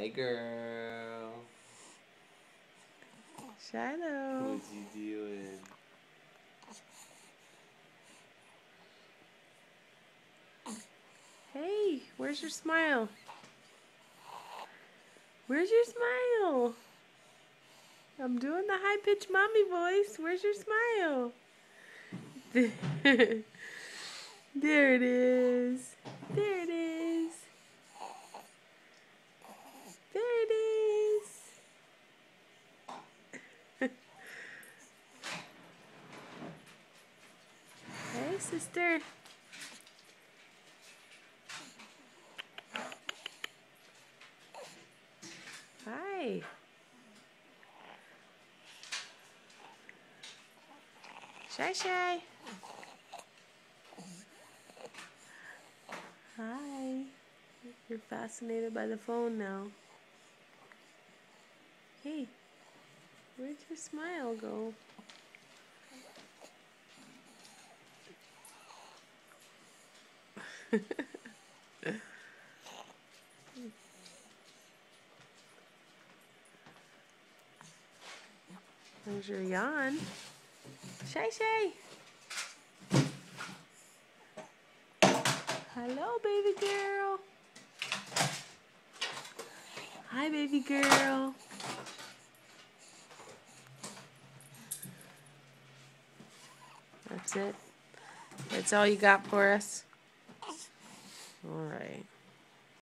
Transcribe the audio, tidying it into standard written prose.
Hey, girl. Shiloh. What you doing? Hey, where's your smile? Where's your smile? I'm doing the high-pitched mommy voice. Where's your smile? There it is. There it is. There it is. Hey, sister. Hi. Shy Shy. Hi. You're fascinated by the phone now. Hey, where'd your smile go? There's your yawn. Shy Shy. Hello, baby girl. Hi, baby girl. That's it. That's all you got for us? All right.